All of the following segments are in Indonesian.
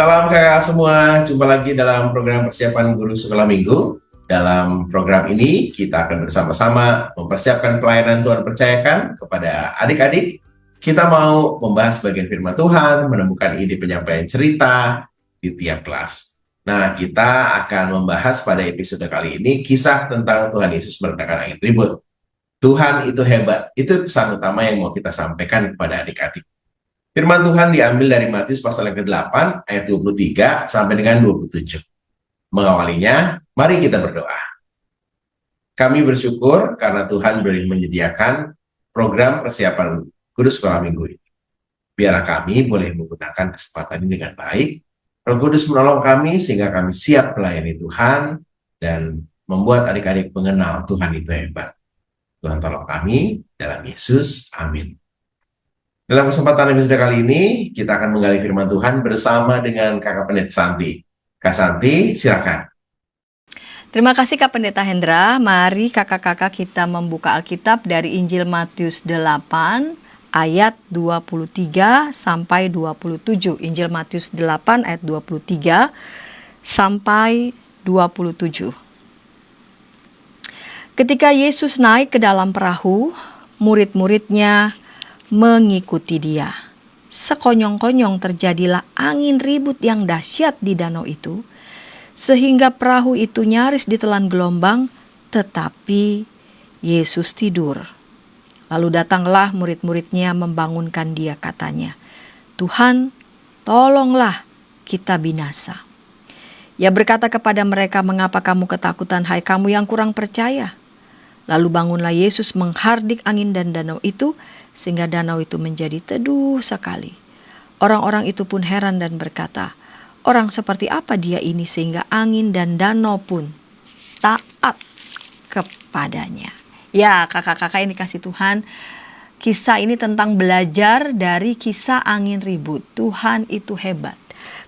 Salam kakak semua, jumpa lagi dalam program persiapan guru sekolah minggu. Dalam program ini kita akan bersama-sama mempersiapkan pelayanan Tuhan percayakan kepada adik-adik. Kita mau membahas bagian firman Tuhan, menemukan ide penyampaian cerita di tiap kelas. Nah, kita akan membahas pada episode kali ini kisah tentang Tuhan Yesus meredakan angin ribut. Tuhan itu hebat, itu pesan utama yang mau kita sampaikan kepada adik-adik. Firman Tuhan diambil dari Matius pasal yang ke-8 ayat 23 sampai dengan 27. Mengawalinya, mari kita berdoa. Kami bersyukur karena Tuhan boleh menyediakan program persiapan guru sekolah minggu ini. Biarlah kami boleh menggunakan kesempatan ini dengan baik. Roh Kudus menolong kami sehingga kami siap melayani Tuhan dan membuat adik-adik mengenal Tuhan itu hebat. Tuhan tolong kami dalam Yesus. Amin. Dalam kesempatan episode kali ini, kita akan menggali firman Tuhan bersama dengan Kakak Pendeta Santi. Kak Santi, silakan. Terima kasih Kak Pendeta Hendra. Mari kakak-kakak kita membuka Alkitab dari Injil Matius 8 ayat 23 sampai 27. Injil Matius 8 ayat 23 sampai 27. Ketika Yesus naik ke dalam perahu, murid-muridnya mengikuti dia. Sekonyong-konyong terjadilah angin ribut yang dahsyat di danau itu, sehingga perahu itu nyaris ditelan gelombang, tetapi Yesus tidur. Lalu datanglah murid-muridnya membangunkan dia, katanya, "Tuhan, tolonglah, kita binasa." Ia berkata kepada mereka, "Mengapa kamu ketakutan, hai kamu yang kurang percaya?" Lalu bangunlah Yesus menghardik angin dan danau itu, sehingga danau itu menjadi teduh sekali. Orang-orang itu pun heran dan berkata, "Orang seperti apa dia ini sehingga angin dan danau pun taat kepadanya?" Ya, kakak-kakak ini kasih Tuhan, kisah ini tentang belajar dari kisah angin ribut. Tuhan itu hebat.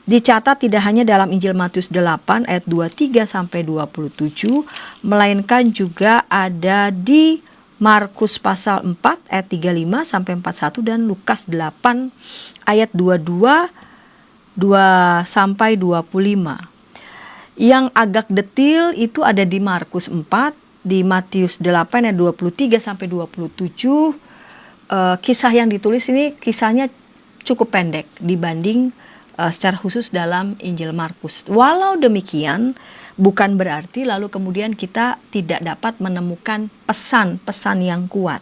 Dicatat tidak hanya dalam Injil Matius 8 ayat 23 sampai 27, melainkan juga ada di Markus pasal 4 ayat 35 sampai 41 dan Lukas 8 ayat 22 sampai 25. Yang agak detil itu ada di Markus 4, di Matius 8 ayat 23 sampai 27. Kisah yang ditulis ini kisahnya cukup pendek dibanding secara khusus dalam Injil Markus. Walau demikian, bukan berarti lalu kemudian kita tidak dapat menemukan pesan-pesan yang kuat.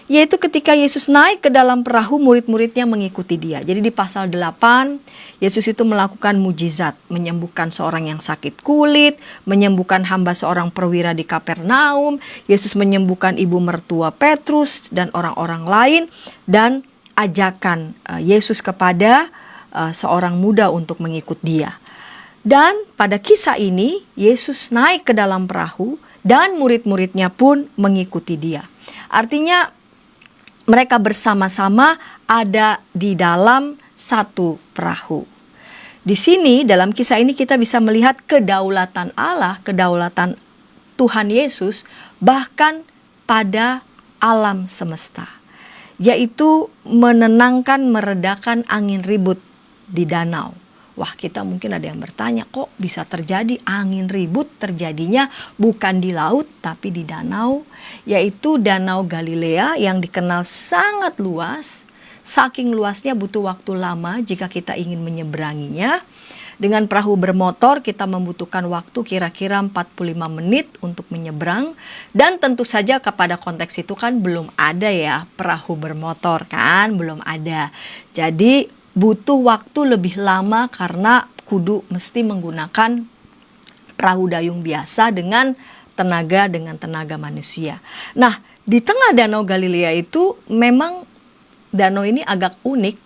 Yaitu ketika Yesus naik ke dalam perahu, murid-muridnya mengikuti dia. Jadi di pasal 8, Yesus itu melakukan mujizat, menyembuhkan seorang yang sakit kulit, menyembuhkan hamba seorang perwira di Kapernaum, Yesus menyembuhkan ibu mertua Petrus dan orang-orang lain, dan ajakan Yesus kepada seorang muda untuk mengikut dia. Dan pada kisah ini, Yesus naik ke dalam perahu dan murid-muridnya pun mengikuti dia. Artinya mereka bersama-sama ada di dalam satu perahu. Di sini dalam kisah ini kita bisa melihat kedaulatan Allah, kedaulatan Tuhan Yesus bahkan pada alam semesta. Yaitu menenangkan, meredakan angin ribut di danau. Wah, kita mungkin ada yang bertanya, kok bisa terjadi angin ribut terjadinya bukan di laut tapi di danau, yaitu Danau Galilea yang dikenal sangat luas. Saking luasnya butuh waktu lama jika kita ingin menyeberanginya. Dengan perahu bermotor kita membutuhkan waktu kira-kira 45 menit untuk menyeberang. Dan tentu saja kepada konteks itu kan belum ada ya perahu bermotor kan, belum ada. Jadi butuh waktu lebih lama karena kudu mesti menggunakan perahu dayung biasa dengan tenaga manusia. Nah, di tengah Danau Galilea itu memang danau ini agak unik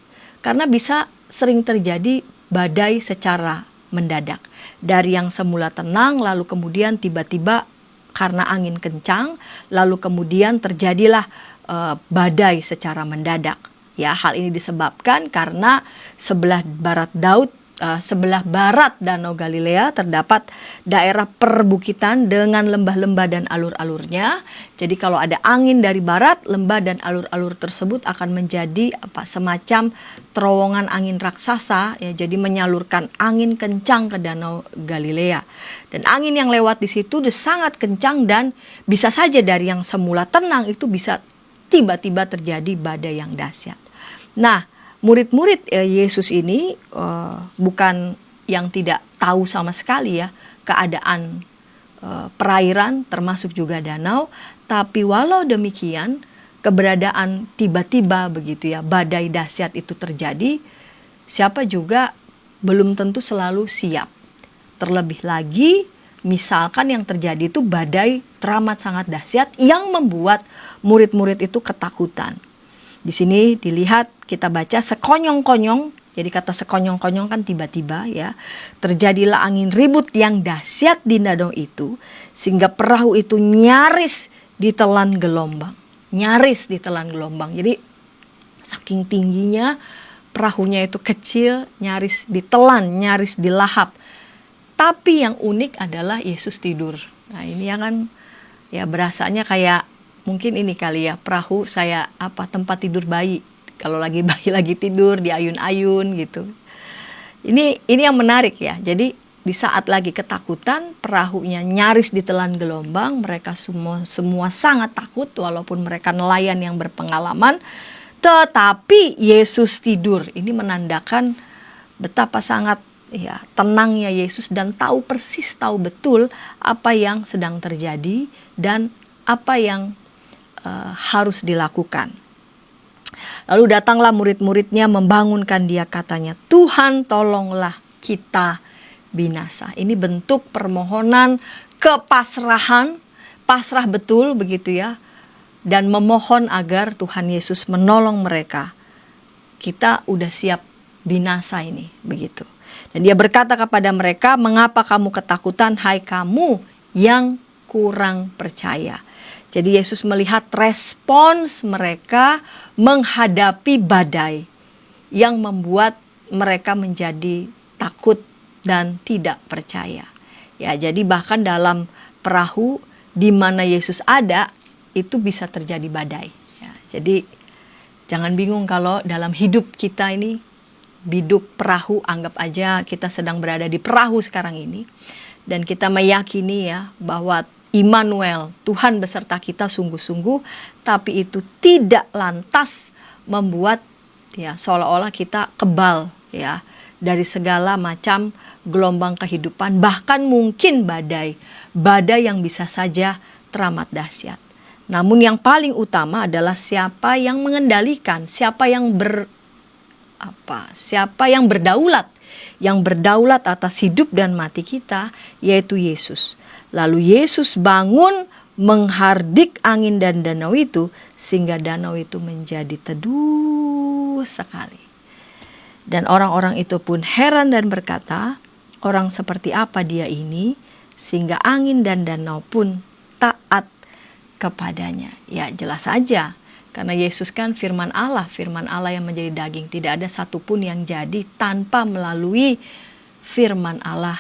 karena bisa sering terjadi badai secara mendadak. Dari yang semula tenang lalu kemudian tiba-tiba karena angin kencang lalu kemudian terjadilah badai secara mendadak. Ya, hal ini disebabkan karena sebelah barat laut sebelah barat Danau Galilea terdapat daerah perbukitan dengan lembah-lembah dan alur-alurnya. Jadi kalau ada angin dari barat, lembah dan alur-alur tersebut akan menjadi semacam terowongan angin raksasa, ya, jadi menyalurkan angin kencang ke Danau Galilea. Dan angin yang lewat di situ sangat kencang dan bisa saja dari yang semula tenang itu bisa tiba-tiba terjadi badai yang dahsyat. Nah, murid-murid Yesus ini bukan yang tidak tahu sama sekali ya keadaan perairan termasuk juga danau, tapi walau demikian keberadaan tiba-tiba begitu ya badai dahsyat itu terjadi, siapa juga belum tentu selalu siap. Terlebih lagi misalkan yang terjadi itu badai teramat sangat dahsyat yang membuat murid-murid itu ketakutan. Di sini dilihat, kita baca sekonyong-konyong. Jadi kata sekonyong-konyong kan tiba-tiba ya. Terjadilah angin ribut yang dahsyat di danau itu, sehingga perahu itu nyaris ditelan gelombang. Nyaris ditelan gelombang. Jadi saking tingginya perahunya itu kecil, nyaris ditelan, nyaris dilahap. Tapi yang unik adalah Yesus tidur. Nah ini ya kan ya berasanya kayak mungkin ini kali ya perahu saya tempat tidur bayi. Kalau bayi lagi tidur di ayun-ayun gitu. Ini yang menarik ya. Jadi di saat lagi ketakutan perahunya nyaris ditelan gelombang, mereka semua sangat takut walaupun mereka nelayan yang berpengalaman. Tetapi Yesus tidur. Ini menandakan betapa sangat ya tenangnya Yesus dan tahu betul apa yang sedang terjadi dan apa yang harus dilakukan. Lalu datanglah murid-muridnya membangunkan dia, katanya, Tuhan tolonglah kita binasa. Ini bentuk permohonan kepasrahan, pasrah betul begitu ya, dan memohon agar Tuhan Yesus menolong mereka. Kita udah siap binasa ini begitu. Dan dia berkata kepada mereka, mengapa kamu ketakutan, hai kamu yang kurang percaya. Jadi Yesus melihat respons mereka menghadapi badai yang membuat mereka menjadi takut dan tidak percaya. Ya, jadi bahkan dalam perahu di mana Yesus ada itu bisa terjadi badai. Ya, jadi jangan bingung kalau dalam hidup kita ini biduk perahu, anggap aja kita sedang berada di perahu sekarang ini dan kita meyakini ya bahwa Immanuel, Tuhan beserta kita sungguh-sungguh, tapi itu tidak lantas membuat ya seolah-olah kita kebal ya dari segala macam gelombang kehidupan, bahkan mungkin badai yang bisa saja teramat dahsyat. Namun yang paling utama adalah siapa yang mengendalikan, siapa yang berdaulat atas hidup dan mati kita, yaitu Yesus. Lalu Yesus bangun menghardik angin dan danau itu sehingga danau itu menjadi teduh sekali. Dan orang-orang itu pun heran dan berkata, orang seperti apa dia ini sehingga angin dan danau pun taat kepadanya. Ya jelas saja, karena Yesus kan firman Allah yang menjadi daging. Tidak ada satupun yang jadi tanpa melalui firman Allah,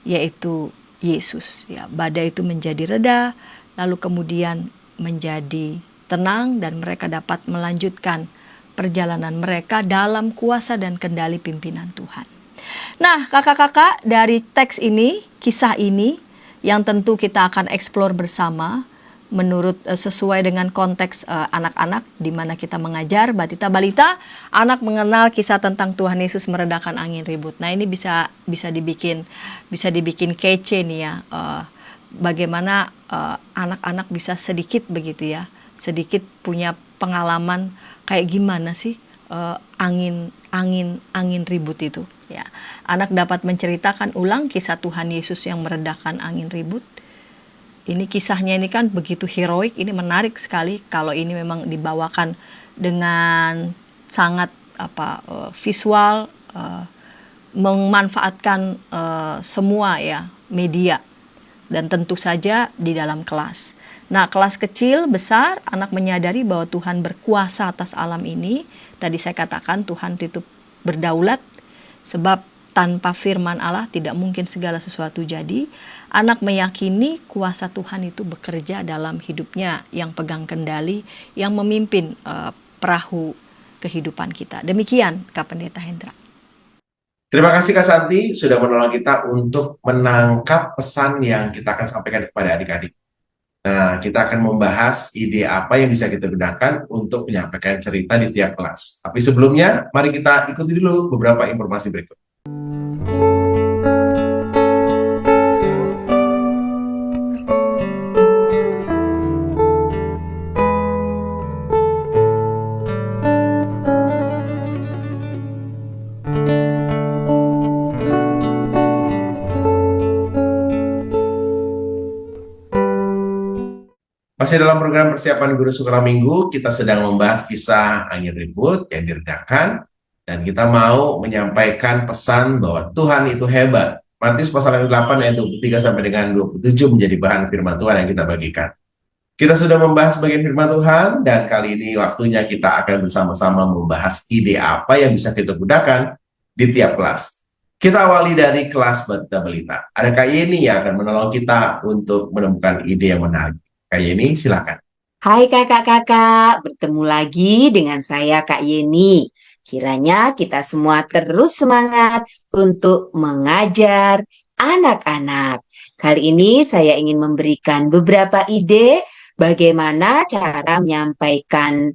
yaitu Yesus. Ya, badai itu menjadi reda, lalu kemudian menjadi tenang dan mereka dapat melanjutkan perjalanan mereka dalam kuasa dan kendali pimpinan Tuhan. Nah, kakak-kakak, dari teks ini, kisah ini yang tentu kita akan eksplor bersama menurut sesuai dengan konteks anak-anak di mana kita mengajar batita-balita, anak mengenal kisah tentang Tuhan Yesus meredakan angin ribut. Nah, ini bisa dibikin kece nih ya. Bagaimana anak-anak bisa sedikit begitu ya, sedikit punya pengalaman kayak gimana sih angin ribut itu ya. Anak dapat menceritakan ulang kisah Tuhan Yesus yang meredakan angin ribut. Ini kisahnya ini kan begitu heroik, ini menarik sekali kalau ini memang dibawakan dengan sangat visual, memanfaatkan semua ya media dan tentu saja di dalam kelas. Nah, kelas kecil, besar, anak menyadari bahwa Tuhan berkuasa atas alam ini. Tadi saya katakan Tuhan itu berdaulat sebab tanpa firman Allah tidak mungkin segala sesuatu jadi. Anak meyakini kuasa Tuhan itu bekerja dalam hidupnya, yang pegang kendali, yang memimpin perahu kehidupan kita. Demikian Kak Pendeta Hendra. Terima kasih Kak Santi sudah menolong kita untuk menangkap pesan yang kita akan sampaikan kepada adik-adik. Nah, kita akan membahas ide apa yang bisa kita gunakan untuk menyampaikan cerita di tiap kelas. Tapi sebelumnya, mari kita ikuti dulu beberapa informasi berikut. Masih dalam program persiapan guru sekolah minggu, kita sedang membahas kisah angin ribut yang diredakan, dan kita mau menyampaikan pesan bahwa Tuhan itu hebat. Matius pasal 8 ayat 23 sampai dengan 27 menjadi bahan firman Tuhan yang kita bagikan. Kita sudah membahas bagian firman Tuhan, dan kali ini waktunya kita akan bersama-sama membahas ide apa yang bisa kita gunakan di tiap kelas. Kita awali dari kelas Batita Balita. Ada Kak Yeni yang akan menolong kita untuk menemukan ide yang menarik. Kak Yeni, silakan. Hai kakak-kakak, bertemu lagi dengan saya Kak Yeni. Kiranya kita semua terus semangat untuk mengajar anak-anak. Kali ini saya ingin memberikan beberapa ide bagaimana cara menyampaikan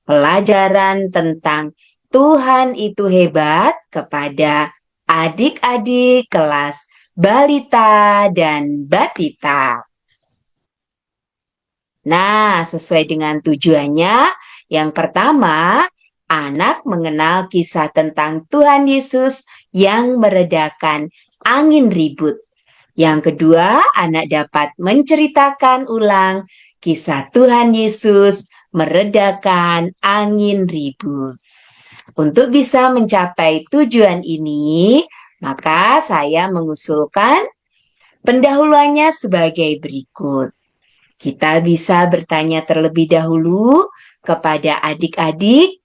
pelajaran tentang Tuhan itu hebat kepada adik-adik kelas balita dan batita. Nah, sesuai dengan tujuannya, yang pertama, anak mengenal kisah tentang Tuhan Yesus yang meredakan angin ribut. Yang kedua, anak dapat menceritakan ulang kisah Tuhan Yesus meredakan angin ribut. Untuk bisa mencapai tujuan ini, maka saya mengusulkan pendahuluannya sebagai berikut. Kita bisa bertanya terlebih dahulu kepada adik-adik,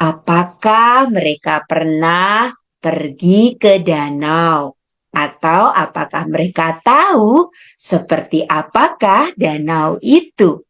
apakah mereka pernah pergi ke danau? Atau apakah mereka tahu seperti apakah danau itu?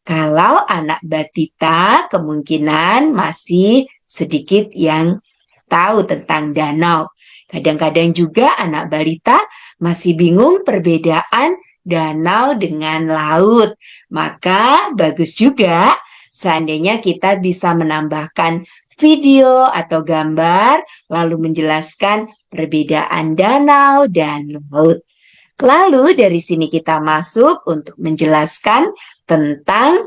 Kalau anak batita kemungkinan masih sedikit yang tahu tentang danau. Kadang-kadang juga anak balita masih bingung perbedaan danau dengan laut. Maka bagus juga seandainya kita bisa menambahkan video atau gambar lalu menjelaskan perbedaan danau dan laut. Lalu dari sini kita masuk untuk menjelaskan tentang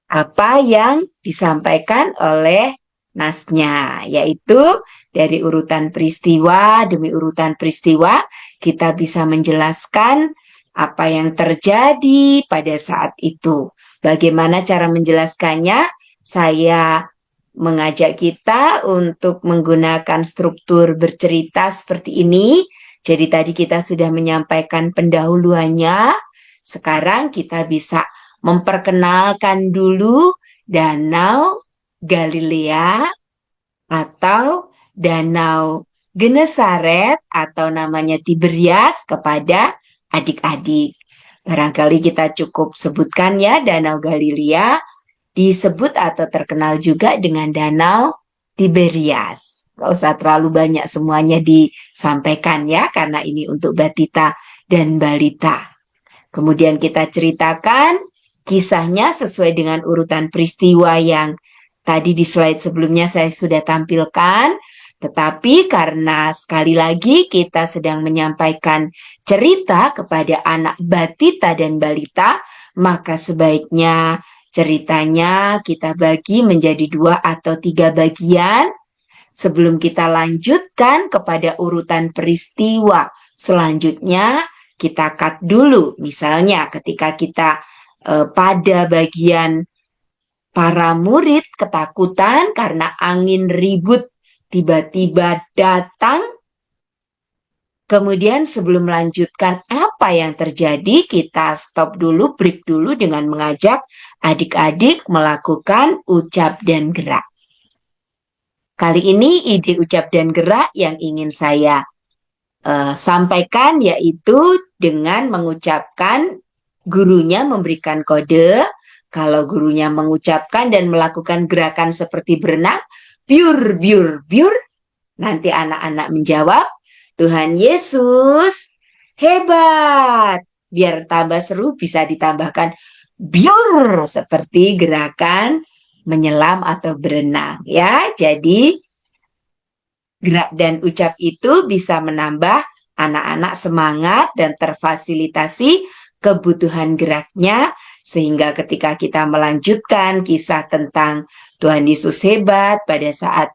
apa yang disampaikan oleh nasnya, yaitu dari urutan peristiwa demi urutan peristiwa kita bisa menjelaskan apa yang terjadi pada saat itu. Bagaimana cara menjelaskannya? Saya mengajak kita untuk menggunakan struktur bercerita seperti ini. Jadi tadi kita sudah menyampaikan pendahuluannya. Sekarang kita bisa memperkenalkan dulu Danau Galilea atau Danau Genesaret atau namanya Tiberias kepada adik-adik. Barangkali kita cukup sebutkan ya, Danau Galilea disebut atau terkenal juga dengan Danau Tiberias. Gak usah terlalu banyak semuanya disampaikan ya, karena ini untuk batita dan balita. Kemudian kita ceritakan kisahnya sesuai dengan urutan peristiwa yang tadi di slide sebelumnya saya sudah tampilkan. Tetapi karena sekali lagi kita sedang menyampaikan cerita kepada anak batita dan balita, maka sebaiknya ceritanya kita bagi menjadi 2 atau 3 bagian. Sebelum kita lanjutkan kepada urutan peristiwa selanjutnya, kita cut dulu. Misalnya ketika kita pada bagian para murid ketakutan karena angin ribut tiba-tiba datang. Kemudian sebelum melanjutkan apa yang terjadi, kita stop dulu, break dulu dengan mengajak adik-adik melakukan ucap dan gerak. Kali ini ide ucap dan gerak yang ingin saya sampaikan yaitu dengan mengucapkan, gurunya memberikan kode. Kalau gurunya mengucapkan dan melakukan gerakan seperti berenang, biur, biur, biur, nanti anak-anak menjawab, Tuhan Yesus hebat. Biar tambah seru bisa ditambahkan biur seperti gerakan menyelam atau berenang ya. Jadi gerak dan ucap itu bisa menambah anak-anak semangat dan terfasilitasi kebutuhan geraknya, sehingga ketika kita melanjutkan kisah tentang Tuhan Yesus hebat pada saat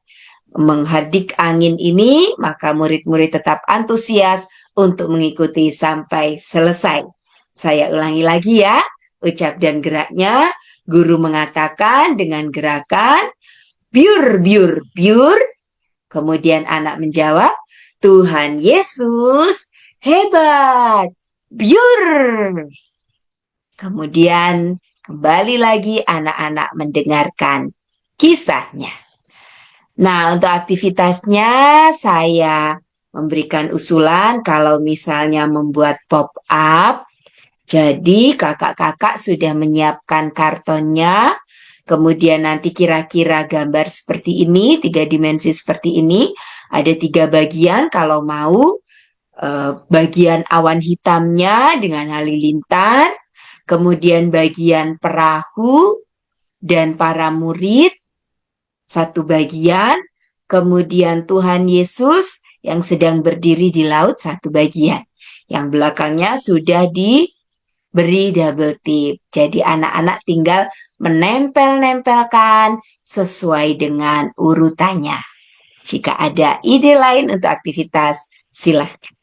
menghardik angin ini, maka murid-murid tetap antusias untuk mengikuti sampai selesai. Saya ulangi lagi ya, ucap dan geraknya. Guru mengatakan dengan gerakan biur, biur, biur. Kemudian anak menjawab, Tuhan Yesus hebat, biur. Kemudian kembali lagi anak-anak mendengarkan kisahnya. Nah, untuk aktivitasnya saya memberikan usulan kalau misalnya membuat pop-up. Jadi kakak-kakak sudah menyiapkan kartonnya. Kemudian nanti kira-kira gambar seperti ini, 3 dimensi seperti ini. Ada 3 bagian kalau mau. Bagian awan hitamnya dengan halilintar. Kemudian bagian perahu dan para murid. Satu bagian, kemudian Tuhan Yesus yang sedang berdiri di laut satu bagian. Yang belakangnya sudah diberi double tip. Jadi anak-anak tinggal menempel-nempelkan sesuai dengan urutannya. Jika ada ide lain untuk aktivitas, silahkan.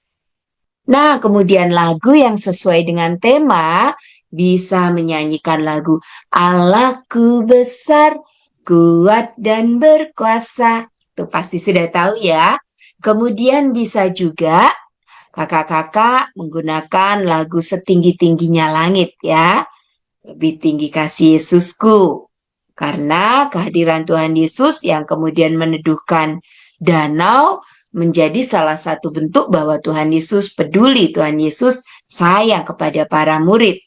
Nah, kemudian lagu yang sesuai dengan tema bisa menyanyikan lagu Allahku besar, kuat dan berkuasa. Tuh pasti sudah tahu ya. Kemudian bisa juga kakak-kakak menggunakan lagu Setinggi-tingginya Langit ya. Lebih tinggi kasih Yesusku. Karena kehadiran Tuhan Yesus yang kemudian meneduhkan danau menjadi salah satu bentuk bahwa Tuhan Yesus peduli, Tuhan Yesus sayang kepada para murid.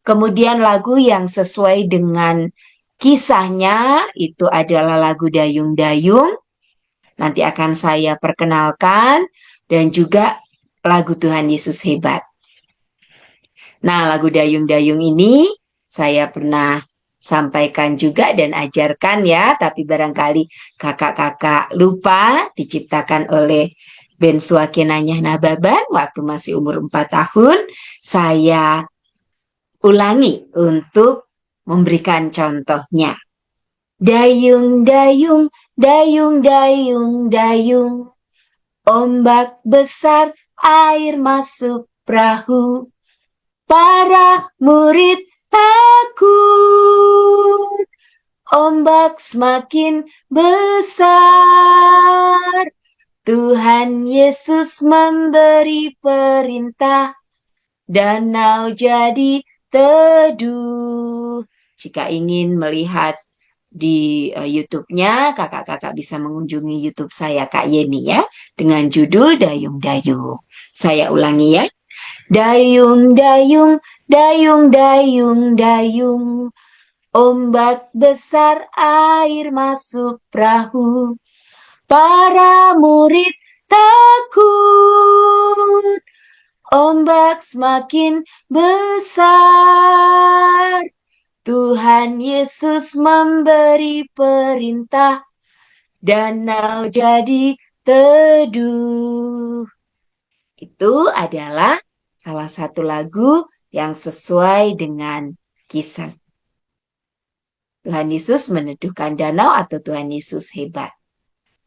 Kemudian lagu yang sesuai dengan kisahnya itu adalah lagu Dayung-Dayung. Nanti akan saya perkenalkan dan juga lagu Tuhan Yesus hebat. Nah, lagu Dayung-Dayung ini saya pernah sampaikan juga dan ajarkan ya, tapi barangkali kakak-kakak lupa, diciptakan oleh Ben Suakenanya Nababan waktu masih umur 4 tahun. Saya ulangi untuk memberikan contohnya. Dayung, dayung, dayung, dayung, dayung. Ombak besar, air masuk perahu. Para murid takut. Ombak semakin besar. Tuhan Yesus memberi perintah. Danau jadi teduh. Jika ingin melihat di YouTube-nya, kakak-kakak bisa mengunjungi YouTube saya, Kak Yeni ya, dengan judul Dayung-Dayung. Saya ulangi ya. Dayung, dayung, dayung, dayung, dayung. Ombak besar, air masuk perahu. Para murid takut. Ombak semakin besar. Tuhan Yesus memberi perintah. Danau jadi teduh. Itu adalah salah satu lagu yang sesuai dengan kisah. Tuhan Yesus meneduhkan danau atau Tuhan Yesus hebat.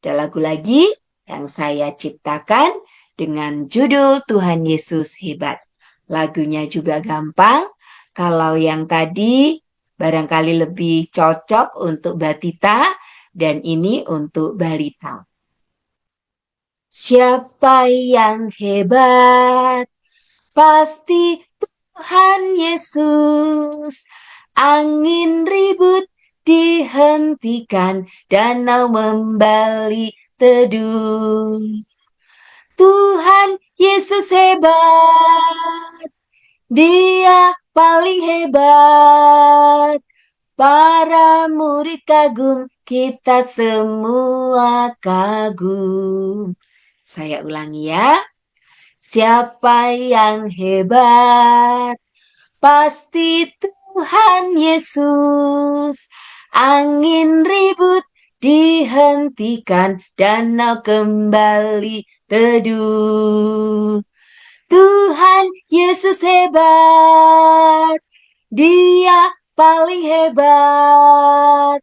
Ada lagu lagi yang saya ciptakan dengan judul Tuhan Yesus hebat. Lagunya juga gampang. Kalau yang tadi barangkali lebih cocok untuk Batita dan ini untuk balita. Siapa yang hebat? Pasti Tuhan Yesus. Angin ribut dihentikan, danau membalik teduh. Tuhan Yesus hebat, Dia paling hebat. Para murid kagum, kita semua kagum. Saya ulangi ya. Siapa yang hebat? Pasti Tuhan Yesus. Angin ribut dihentikan, danau kembali teduh. Tuhan Yesus hebat, Dia paling hebat.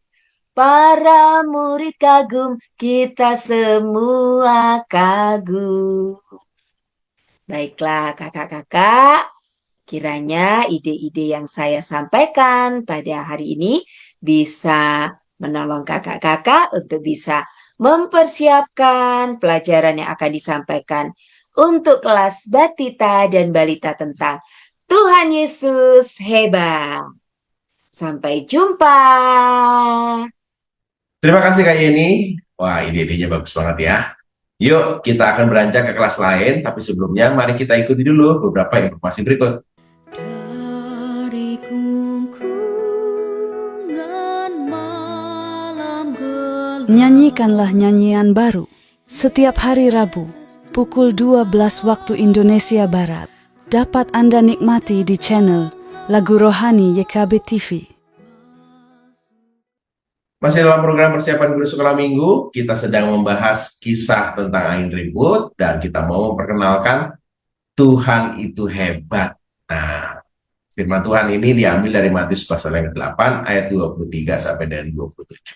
Para murid kagum, kita semua kagum. Baiklah kakak-kakak, kiranya ide-ide yang saya sampaikan pada hari ini bisa menolong kakak-kakak untuk bisa mempersiapkan pelajaran yang akan disampaikan untuk kelas Batita dan Balita tentang Tuhan Yesus hebat. Sampai jumpa. Terima kasih Kak Yeni. Wah, ide-idenya bagus banget ya. Yuk, kita akan beranjak ke kelas lain, tapi sebelumnya mari kita ikuti dulu beberapa informasi berikut. Dari gungkungan malam gelap. Nyanyikanlah nyanyian baru setiap hari Rabu pukul 12 waktu Indonesia Barat. Dapat Anda nikmati di channel Lagu Rohani YKB TV. Masih dalam program persiapan guru sekolah minggu, kita sedang membahas kisah tentang angin ribut dan kita mau memperkenalkan Tuhan itu hebat. Nah, firman Tuhan ini diambil dari Matius pasal yang ke-8 ayat 23 sampai dengan 27.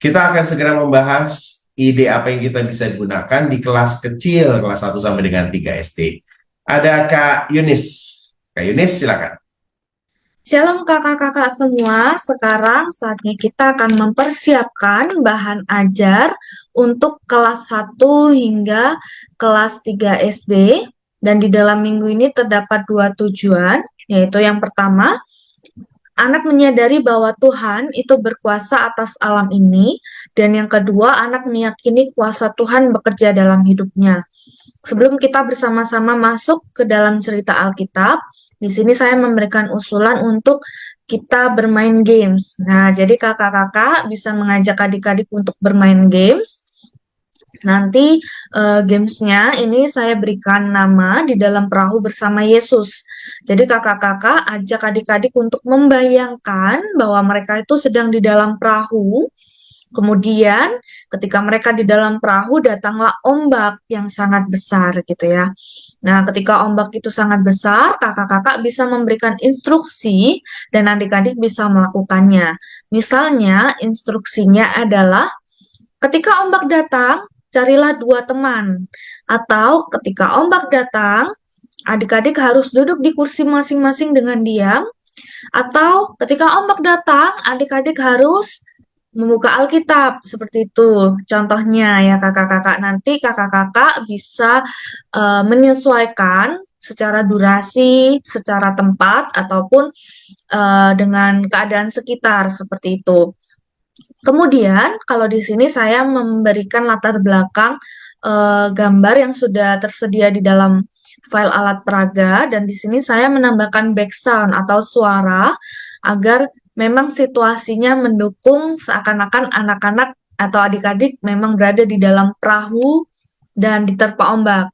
Kita akan segera membahas ide apa yang kita bisa gunakan di kelas kecil, kelas 1 sampai dengan 3 SD. Ada Kak Yunis. Kak Yunis, silakan. Shalom kakak-kakak semua, sekarang saatnya kita akan mempersiapkan bahan ajar untuk kelas 1 hingga kelas 3 SD. Dan di dalam minggu ini terdapat 2 tujuan, yaitu yang pertama, anak menyadari bahwa Tuhan itu berkuasa atas alam ini, dan yang kedua, anak meyakini kuasa Tuhan bekerja dalam hidupnya. Sebelum kita bersama-sama masuk ke dalam cerita Alkitab, di sini saya memberikan usulan untuk kita bermain games. Nah, jadi kakak-kakak bisa mengajak adik-adik untuk bermain games. Nanti gamesnya ini saya berikan nama di dalam perahu bersama Yesus. Jadi kakak-kakak ajak adik-adik untuk membayangkan bahwa mereka itu sedang di dalam perahu. Kemudian ketika mereka di dalam perahu datanglah ombak yang sangat besar gitu ya. Nah, ketika ombak itu sangat besar, kakak-kakak bisa memberikan instruksi dan adik-adik bisa melakukannya. Misalnya, instruksinya adalah ketika ombak datang, carilah 2 teman. Atau ketika ombak datang, adik-adik harus duduk di kursi masing-masing dengan diam. Atau ketika ombak datang, adik-adik harus membuka Alkitab, seperti itu. Contohnya ya kakak-kakak, nanti kakak-kakak bisa menyesuaikan secara durasi, secara tempat, ataupun dengan keadaan sekitar, seperti itu. Kemudian, kalau di sini saya memberikan latar belakang gambar yang sudah tersedia di dalam file alat peraga, dan di sini saya menambahkan background atau suara agar memang situasinya mendukung seakan-akan anak-anak atau adik-adik memang berada di dalam perahu dan diterpa ombak.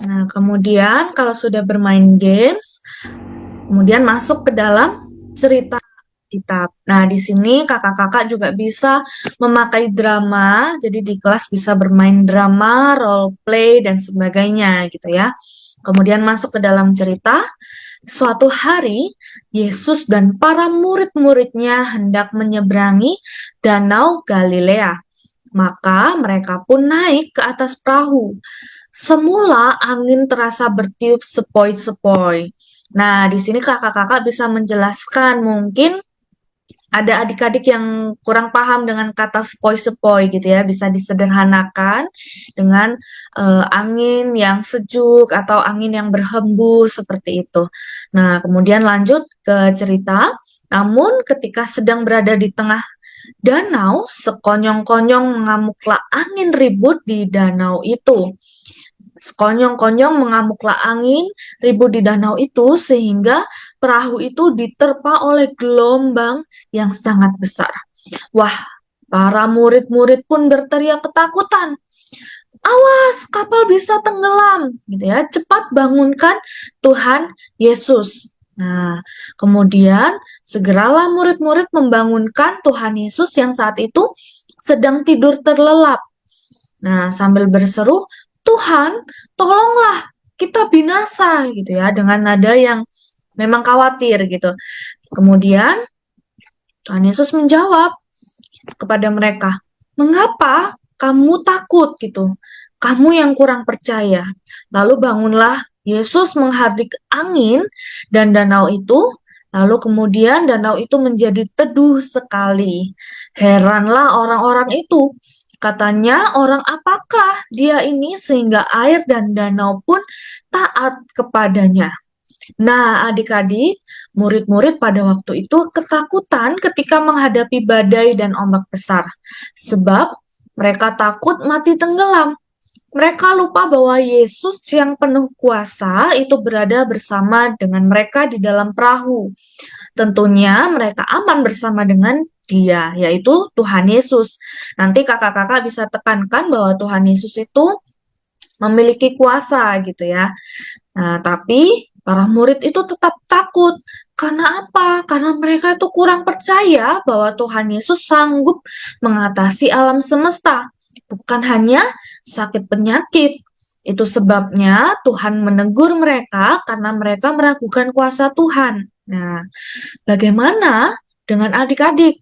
Nah, kemudian kalau sudah bermain games, kemudian masuk ke dalam cerita Alkitab. Nah, di sini kakak-kakak juga bisa memakai drama, jadi di kelas bisa bermain drama, role play, dan sebagainya gitu ya. Kemudian masuk ke dalam cerita, suatu hari Yesus dan para murid-muridnya hendak menyeberangi Danau Galilea. Maka mereka pun naik ke atas perahu. Semula angin terasa bertiup sepoi-sepoi. Nah, di sini kakak-kakak bisa menjelaskan mungkin ada adik-adik yang kurang paham dengan kata sepoi-sepoi gitu ya, bisa disederhanakan dengan angin yang sejuk atau angin yang berhembus seperti itu. Nah, kemudian lanjut ke cerita. Namun ketika sedang berada di tengah danau, sekonyong-konyong mengamuklah angin ribut di danau itu. Sekonyong-konyong mengamuklah angin ribut di danau itu sehingga perahu itu diterpa oleh gelombang yang sangat besar. Wah, para murid-murid pun berteriak ketakutan. Awas, kapal bisa tenggelam, gitu ya. Cepat bangunkan Tuhan Yesus. Nah, kemudian segeralah murid-murid membangunkan Tuhan Yesus yang saat itu sedang tidur terlelap. Nah, sambil berseru, Tuhan, tolonglah, kita binasa, gitu ya, dengan nada yang memang khawatir, gitu. Kemudian, Tuhan Yesus menjawab kepada mereka, mengapa kamu takut, gitu? Kamu yang kurang percaya. Lalu bangunlah Yesus menghardik angin dan danau itu, lalu kemudian danau itu menjadi teduh sekali. Heranlah orang-orang itu. Katanya, orang apakah dia ini sehingga air dan danau pun taat kepadanya. Nah, adik-adik, murid-murid pada waktu itu ketakutan ketika menghadapi badai dan ombak besar, sebab mereka takut mati tenggelam. Mereka lupa bahwa Yesus yang penuh kuasa itu berada bersama dengan mereka di dalam perahu. Tentunya mereka aman bersama dengan Dia, yaitu Tuhan Yesus. Nanti kakak-kakak bisa tekankan bahwa Tuhan Yesus itu memiliki kuasa gitu ya. Nah, tapi para murid itu tetap takut. Karena apa? Karena mereka itu kurang percaya bahwa Tuhan Yesus sanggup mengatasi alam semesta. Bukan hanya sakit penyakit. Itu sebabnya Tuhan menegur mereka karena mereka meragukan kuasa Tuhan. Nah, bagaimana dengan adik-adik?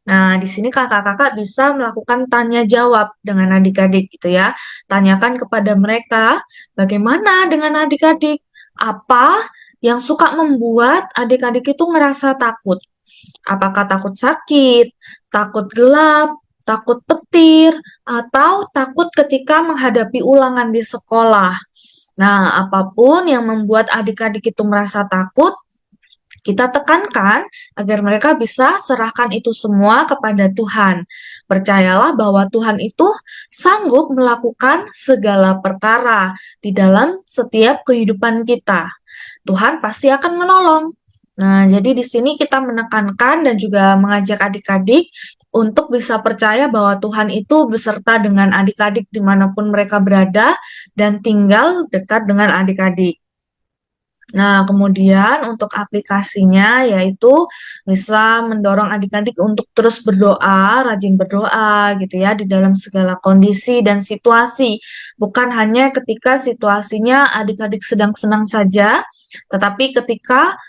Nah, di sini kakak-kakak bisa melakukan tanya jawab dengan adik-adik gitu ya. Tanyakan kepada mereka, bagaimana dengan adik-adik? Apa yang suka membuat adik-adik itu ngerasa takut? Apakah takut sakit, takut gelap, takut petir, atau takut ketika menghadapi ulangan di sekolah? Nah, apapun yang membuat adik-adik itu merasa takut, kita tekankan agar mereka bisa serahkan itu semua kepada Tuhan. Percayalah bahwa Tuhan itu sanggup melakukan segala perkara di dalam setiap kehidupan kita. Tuhan pasti akan menolong. Nah, jadi di sini kita menekankan dan juga mengajak adik-adik untuk bisa percaya bahwa Tuhan itu beserta dengan adik-adik dimanapun mereka berada dan tinggal dekat dengan adik-adik. Nah, kemudian untuk aplikasinya yaitu bisa mendorong adik-adik untuk terus berdoa, rajin berdoa gitu ya di dalam segala kondisi dan situasi. Bukan hanya ketika situasinya adik-adik sedang senang saja, tetapi ketika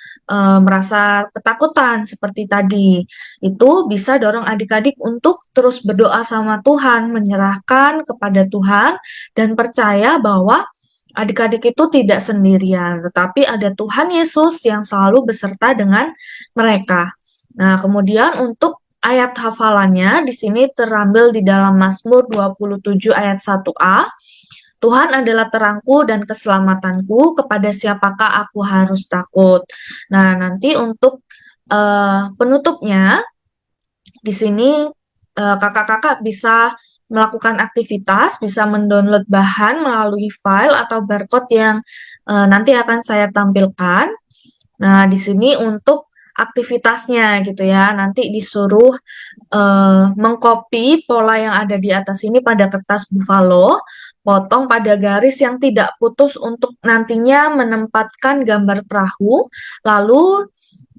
merasa ketakutan seperti tadi. Itu bisa dorong adik-adik untuk terus berdoa sama Tuhan, menyerahkan kepada Tuhan dan percaya bahwa adik-adik itu tidak sendirian, tetapi ada Tuhan Yesus yang selalu beserta dengan mereka. Nah, kemudian untuk ayat hafalannya di sini terambil di dalam Mazmur 27 ayat 1a. Tuhan adalah terangku dan keselamatanku, kepada siapakah aku harus takut. Nah, nanti untuk penutupnya di sini kakak-kakak bisa melakukan aktivitas, bisa mendownload bahan melalui file atau barcode yang nanti akan saya tampilkan. Nah, di sini untuk aktivitasnya gitu ya, nanti disuruh mengcopy pola yang ada di atas ini pada kertas buffalo, potong pada garis yang tidak putus untuk nantinya menempatkan gambar perahu, lalu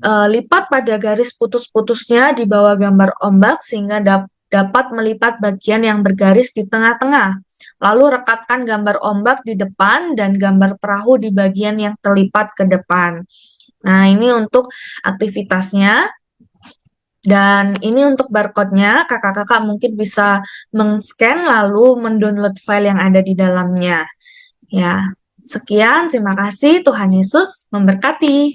lipat pada garis putus-putusnya di bawah gambar ombak sehingga dapat melipat bagian yang bergaris di tengah-tengah. Lalu rekatkan gambar ombak di depan dan gambar perahu di bagian yang terlipat ke depan. Nah, ini untuk aktivitasnya. Dan ini untuk barcode-nya, kakak-kakak mungkin bisa meng-scan lalu mendownload file yang ada di dalamnya. Ya, sekian, terima kasih. Tuhan Yesus memberkati.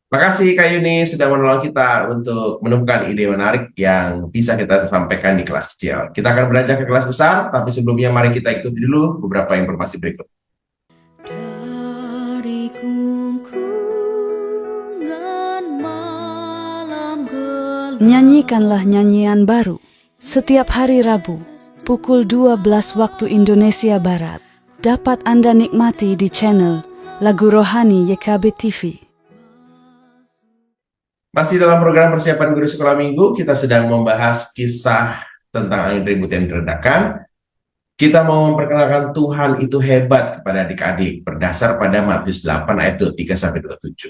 Makasih Kak Yuni sudah menolong kita untuk menemukan ide menarik yang bisa kita sampaikan di kelas kecil. Kita akan beranjak ke kelas besar, tapi sebelumnya mari kita ikuti dulu beberapa informasi berikut. Dari gungkungan malam gelap. Nyanyikanlah nyanyian baru setiap hari Rabu pukul 12 waktu Indonesia Barat. Dapat Anda nikmati di channel Lagu Rohani YKB TV. Masih dalam program persiapan guru sekolah minggu, kita sedang membahas kisah tentang angin ribut yang diredakan. Kita mau memperkenalkan Tuhan itu hebat kepada adik-adik berdasar pada Matius 8 ayat 23-27.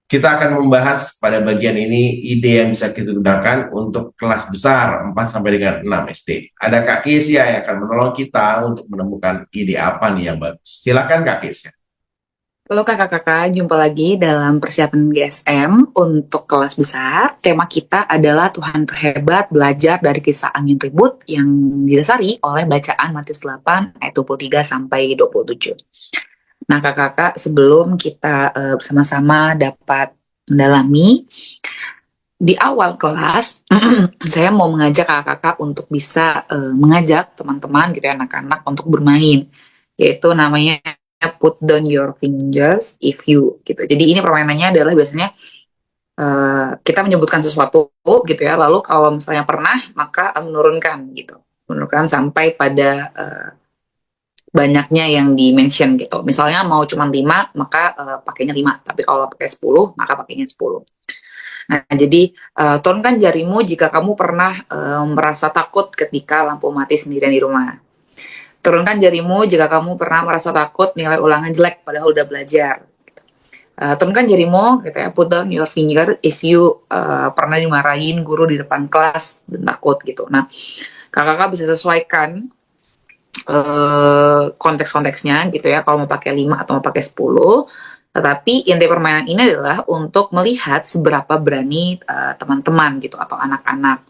Kita akan membahas pada bagian ini ide yang bisa kita gunakan untuk kelas besar 4 sampai dengan 6 SD. Ada Kak Kesia yang akan menolong kita untuk menemukan ide apa nih yang bagus. Silakan Kak Kesia. Halo kakak-kakak, jumpa lagi dalam persiapan GSM untuk kelas besar. Tema kita adalah Tuhan itu hebat, belajar dari kisah angin ribut yang didasari oleh bacaan Matius 8 ayat 23 sampai 27. Nah kakak-kakak, sebelum kita bersama-sama dapat mendalami, di awal kelas saya mau mengajak kakak-kakak untuk bisa mengajak teman-teman gitu ya, anak-anak untuk bermain, yaitu namanya put down your fingers if you gitu. Jadi ini permainannya adalah biasanya kita menyebutkan sesuatu gitu ya, lalu kalau misalnya pernah maka menurunkan gitu, menurunkan sampai pada banyaknya yang di-mention gitu. Misalnya mau cuma 5 maka pakainya 5, tapi kalau pakai 10 maka pakainya 10. Nah, jadi turunkan jarimu jika kamu pernah merasa takut ketika lampu mati sendirian di rumah. Turunkan jarimu jika kamu pernah merasa takut nilai ulangan jelek padahal udah belajar. Turunkan jarimu, gitu ya, put down your finger if you pernah dimarahin guru di depan kelas dan takut gitu. Nah, kakak-kakak bisa sesuaikan konteks-konteksnya gitu ya, kalau mau pakai 5 atau mau pakai 10. Tetapi inti permainan ini adalah untuk melihat seberapa berani teman-teman gitu atau anak-anak.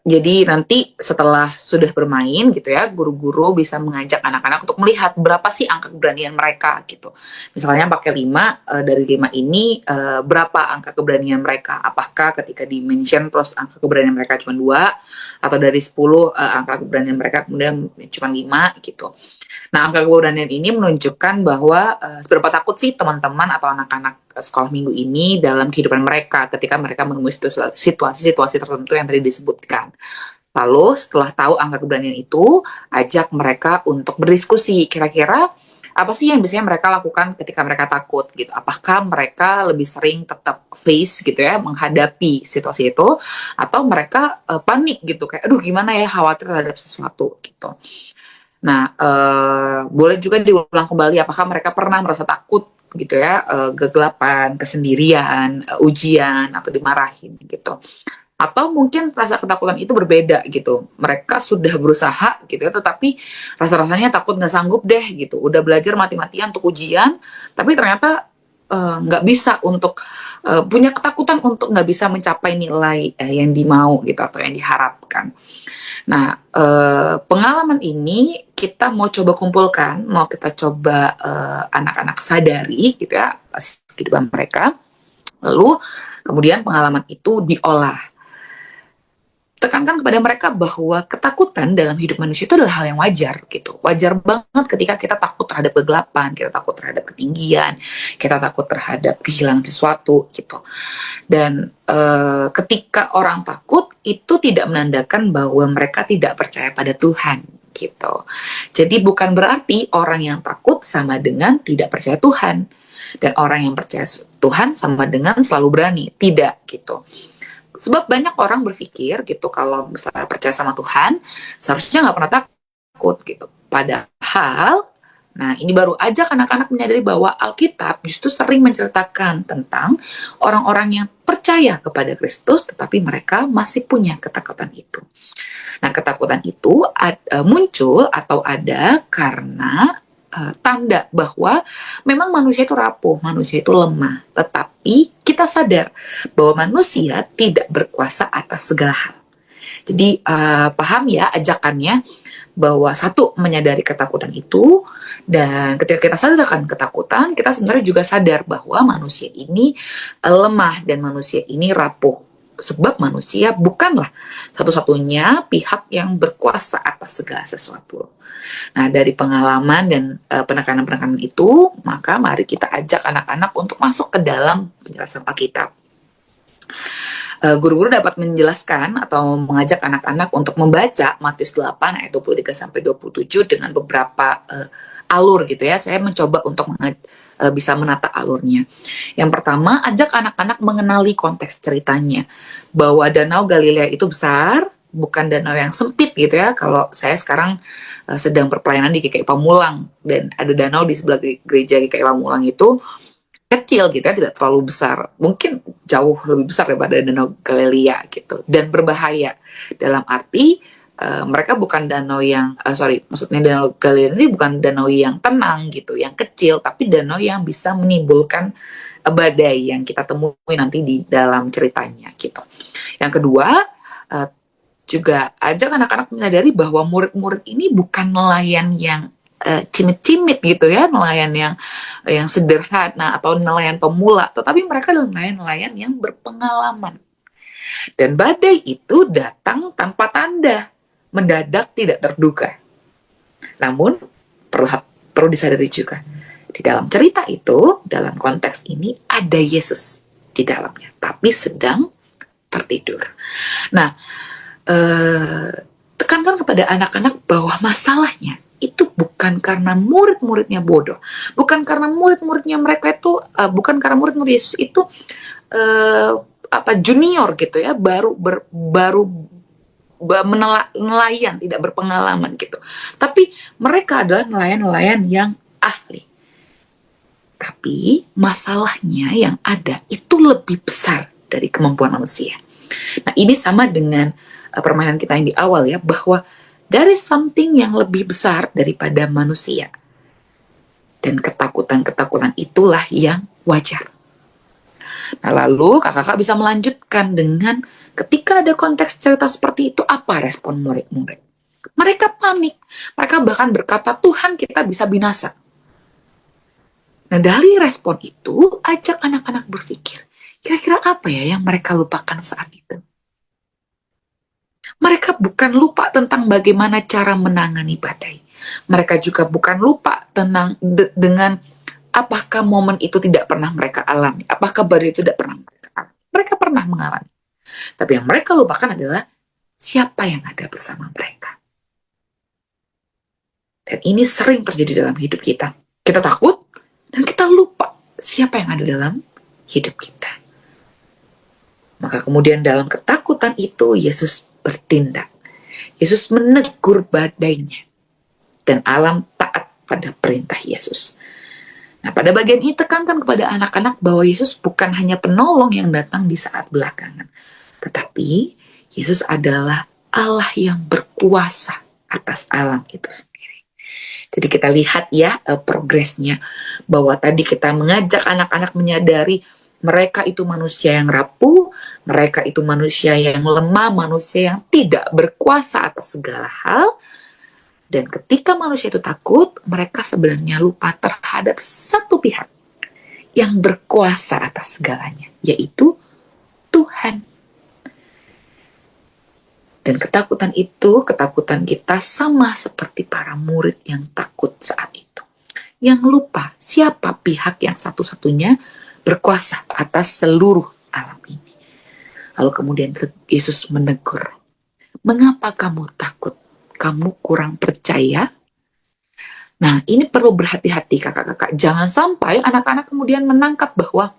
Jadi nanti setelah sudah bermain gitu ya, guru-guru bisa mengajak anak-anak untuk melihat berapa sih angka keberanian mereka gitu. Misalnya pakai 5, dari 5 ini berapa angka keberanian mereka? Apakah ketika di-mention terus angka keberanian mereka cuma 2, atau dari 10 angka keberanian mereka kemudian cuma 5 gitu. Nah, angka keberanian ini menunjukkan bahwa seberapa takut sih teman-teman atau anak-anak sekolah minggu ini dalam kehidupan mereka ketika mereka menemui situasi-situasi tertentu yang tadi disebutkan. Lalu setelah tahu angka keberanian itu, ajak mereka untuk berdiskusi. Kira-kira apa sih yang biasanya mereka lakukan ketika mereka takut gitu? Apakah mereka lebih sering tetap face gitu ya, menghadapi situasi itu, atau mereka panik gitu, kayak aduh gimana ya, khawatir terhadap sesuatu gitu. Nah, boleh juga diulang kembali apakah mereka pernah merasa takut gitu ya, kegelapan, kesendirian, ujian, atau dimarahin gitu. Atau mungkin rasa ketakutan itu berbeda gitu. Mereka sudah berusaha gitu ya, tetapi rasa-rasanya takut nggak sanggup deh gitu. Udah belajar mati-matian untuk ujian, tapi ternyata nggak bisa untuk punya ketakutan untuk nggak bisa mencapai nilai yang dimau gitu atau yang diharapkan. Nah, pengalaman ini kita mau coba kumpulkan, mau kita coba anak-anak sadari gitu ya kehidupan mereka. Lalu kemudian pengalaman itu diolah. Tekankan kepada mereka bahwa ketakutan dalam hidup manusia itu adalah hal yang wajar gitu. Wajar banget ketika kita takut terhadap kegelapan, kita takut terhadap ketinggian, kita takut terhadap kehilangan sesuatu gitu. Dan ketika orang takut itu tidak menandakan bahwa mereka tidak percaya pada Tuhan gitu. Jadi bukan berarti orang yang takut sama dengan tidak percaya Tuhan, dan orang yang percaya Tuhan sama dengan selalu berani. Tidak gitu. Sebab banyak orang berpikir gitu, kalau misalnya percaya sama Tuhan seharusnya nggak pernah takut gitu. Padahal, nah ini baru aja anak-anak menyadari bahwa Alkitab justru sering menceritakan tentang orang-orang yang percaya kepada Kristus tetapi mereka masih punya ketakutan itu. Nah, ketakutan itu muncul atau ada karena tanda bahwa memang manusia itu rapuh, manusia itu lemah, tetapi kita sadar bahwa manusia tidak berkuasa atas segala hal. Jadi paham ya ajakannya, bahwa satu, menyadari ketakutan itu, dan ketika kita sadar akan ketakutan, kita sebenarnya juga sadar bahwa manusia ini lemah dan manusia ini rapuh. Sebab manusia bukanlah satu-satunya pihak yang berkuasa atas segala sesuatu. Nah, dari pengalaman dan penekanan-penekanan itu, maka mari kita ajak anak-anak untuk masuk ke dalam penjelasan Alkitab. Guru-guru dapat menjelaskan atau mengajak anak-anak untuk membaca Matius 8 ayat 23 sampai 27 dengan beberapa alur gitu ya. Saya mencoba untuk bisa menata alurnya. Yang pertama, ajak anak-anak mengenali konteks ceritanya. Bahwa Danau Galilea itu besar, bukan danau yang sempit gitu ya. Kalau saya sekarang sedang berpelayanan di GKI Pamulang dan ada danau di sebelah gereja GKI Pamulang itu kecil gitu ya, tidak terlalu besar. Mungkin jauh lebih besar daripada Danau Galilea gitu. Dan berbahaya dalam arti mereka bukan danau yang maksudnya Danau Galilea ini bukan danau yang tenang gitu, yang kecil, tapi danau yang bisa menimbulkan badai yang kita temui nanti di dalam ceritanya gitu. Yang kedua, juga ajak anak-anak menyadari bahwa murid-murid ini bukan nelayan yang cimit-cimit gitu ya, nelayan yang sederhana atau nelayan pemula, tetapi mereka adalah nelayan-nelayan yang berpengalaman. Dan badai itu datang tanpa tanda, mendadak tidak terduga. Namun perlu disadari juga, di dalam cerita itu, dalam konteks ini ada Yesus di dalamnya, tapi sedang tertidur. Nah, tekankan kepada anak-anak bahwa masalahnya itu bukan karena murid-muridnya bodoh, bukan karena murid-muridnya mereka itu, bukan karena murid-murid Yesus itu junior gitu ya, baru nelayan, tidak berpengalaman gitu. Tapi mereka adalah nelayan-nelayan yang ahli. Tapi masalahnya yang ada itu lebih besar dari kemampuan manusia. Nah, ini sama dengan permainan kita yang di awal ya, bahwa there is something yang lebih besar daripada manusia. Dan ketakutan-ketakutan itulah yang wajar. Nah, lalu kakak-kakak bisa melanjutkan dengan ketika ada konteks cerita seperti itu, apa respon murid-murid? Mereka panik. Mereka bahkan berkata, Tuhan, kita bisa binasa. Nah, dari respon itu, ajak anak-anak berpikir, kira-kira apa ya yang mereka lupakan saat itu? Mereka bukan lupa tentang bagaimana cara menangani badai. Mereka juga bukan lupa dengan apakah momen itu tidak pernah mereka alami. Apakah badai itu tidak pernah mereka alami. Mereka pernah mengalami. Tapi yang mereka lupakan adalah siapa yang ada bersama mereka. Dan ini sering terjadi dalam hidup kita. Kita takut dan kita lupa siapa yang ada dalam hidup kita. Maka kemudian dalam ketakutan itu Yesus bertindak. Yesus menegur badainya. Dan alam taat pada perintah Yesus. Nah, pada bagian ini tekankan kepada anak-anak bahwa Yesus bukan hanya penolong yang datang di saat belakangan. Tetapi Yesus adalah Allah yang berkuasa atas alam itu sendiri. Jadi kita lihat ya progresnya. Bahwa tadi kita mengajak anak-anak menyadari mereka itu manusia yang rapuh, mereka itu manusia yang lemah, manusia yang tidak berkuasa atas segala hal. Dan ketika manusia itu takut, mereka sebenarnya lupa terhadap satu pihak yang berkuasa atas segalanya, yaitu Tuhan. Dan ketakutan itu, ketakutan kita sama seperti para murid yang takut saat itu. Yang lupa siapa pihak yang satu-satunya berkuasa atas seluruh alam ini. Lalu kemudian Yesus menegur, mengapa kamu takut? Kamu kurang percaya? Nah, ini perlu berhati-hati kakak-kakak. Jangan sampai anak-anak kemudian menangkap bahwa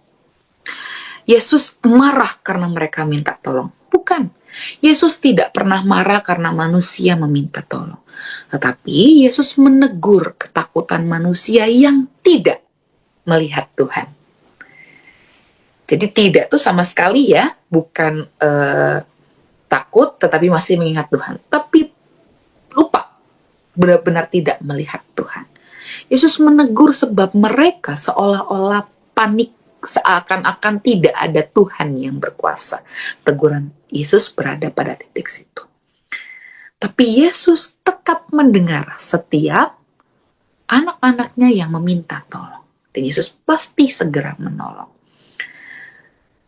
Yesus marah karena mereka minta tolong. Bukan. Yesus tidak pernah marah karena manusia meminta tolong. Tetapi Yesus menegur ketakutan manusia yang tidak melihat Tuhan. Jadi tidak tuh sama sekali ya, bukan takut tetapi masih mengingat Tuhan. Tapi lupa, benar-benar tidak melihat Tuhan. Yesus menegur sebab mereka seolah-olah panik, seakan-akan tidak ada Tuhan yang berkuasa. Teguran Yesus berada pada titik situ. Tapi Yesus tetap mendengar setiap anak-anaknya yang meminta tolong. Dan Yesus pasti segera menolong.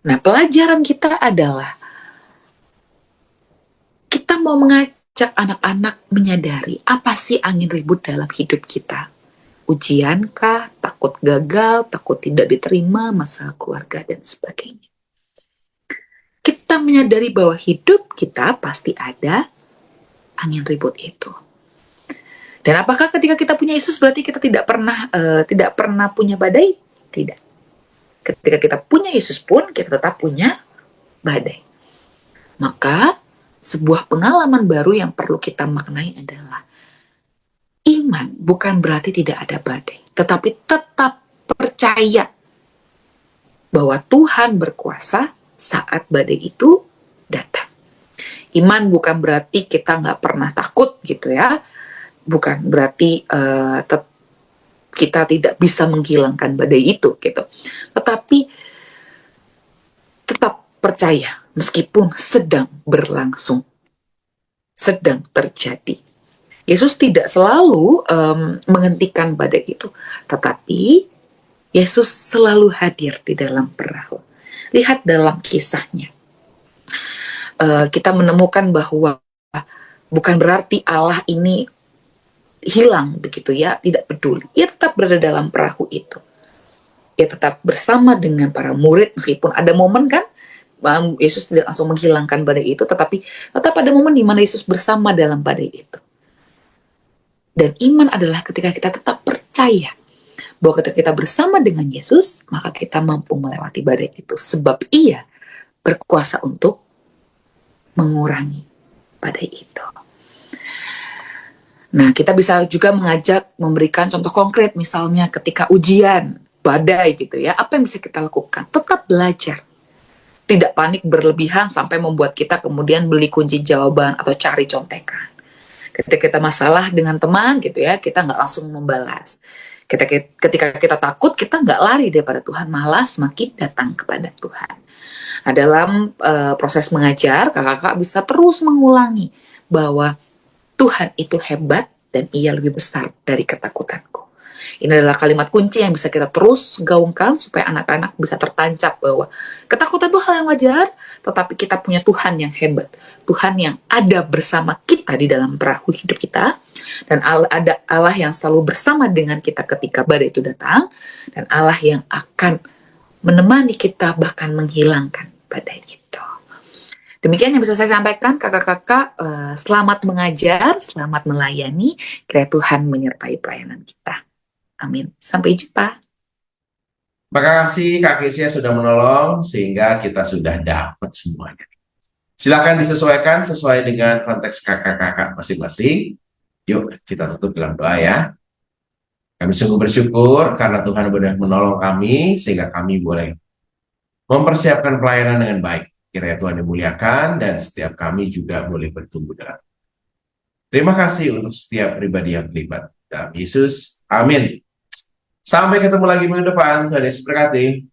Nah, pelajaran kita adalah kita mau mengajak anak-anak menyadari apa sih angin ribut dalam hidup kita. Ujiankah, takut gagal, takut tidak diterima, masalah keluarga, dan sebagainya. Kita menyadari bahwa hidup kita pasti ada angin ribut itu. Dan apakah ketika kita punya Yesus berarti kita tidak pernah punya badai? Tidak. Ketika kita punya Yesus pun kita tetap punya badai. Maka sebuah pengalaman baru yang perlu kita maknai adalah iman bukan berarti tidak ada badai, tetapi tetap percaya bahwa Tuhan berkuasa saat badai itu datang. Iman bukan berarti kita nggak pernah takut gitu ya. Bukan berarti kita tidak bisa menghilangkan badai itu gitu. Tetapi tetap percaya meskipun sedang berlangsung, sedang terjadi. Yesus tidak selalu menghentikan badai itu, tetapi Yesus selalu hadir di dalam perahu. Lihat dalam kisahnya. Kita menemukan bahwa bukan berarti Allah ini hilang begitu ya, tidak peduli. Ia tetap berada dalam perahu itu. Ia tetap bersama dengan para murid meskipun ada momen kan Yesus tidak langsung menghilangkan badai itu, tetapi tetap ada momen di mana Yesus bersama dalam badai itu. Dan iman adalah ketika kita tetap percaya bahwa ketika kita bersama dengan Yesus, maka kita mampu melewati badai itu sebab Ia berkuasa untuk mengurangi badai itu. Nah, kita bisa juga memberikan contoh konkret, misalnya ketika ujian, badai gitu ya, apa yang bisa kita lakukan? Tetap belajar. Tidak panik berlebihan sampai membuat kita kemudian beli kunci jawaban atau cari contekan. Ketika kita masalah dengan teman gitu ya, kita nggak langsung membalas. Ketika kita takut, kita nggak lari daripada Tuhan, malah semakin datang kepada Tuhan. Nah, dalam proses mengajar, kakak-kakak bisa terus mengulangi bahwa Tuhan itu hebat dan Ia lebih besar dari ketakutanku. Ini adalah kalimat kunci yang bisa kita terus gaungkan supaya anak-anak bisa tertancap bahwa ketakutan itu hal yang wajar, tetapi kita punya Tuhan yang hebat. Tuhan yang ada bersama kita di dalam perahu hidup kita, dan ada Allah yang selalu bersama dengan kita ketika badai itu datang, dan Allah yang akan menemani kita bahkan menghilangkan badai itu. Demikian yang bisa saya sampaikan, kakak-kakak. Selamat mengajar, selamat melayani. Kiranya Tuhan menyertai pelayanan kita. Amin. Sampai jumpa. Terima kasih Kak Kesia sudah menolong sehingga kita sudah dapat semuanya. Silakan disesuaikan sesuai dengan konteks kakak-kakak masing-masing. Yuk kita tutup dalam doa ya. Kami sungguh bersyukur karena Tuhan sudah menolong kami sehingga kami boleh mempersiapkan pelayanan dengan baik. Kiranya Tuhan dimuliakan dan setiap kami juga boleh bertumbuh dalam. Terima kasih untuk setiap pribadi yang terlibat. Dalam Yesus, amin. Sampai ketemu lagi minggu depan. Tuhan Yesus berkati.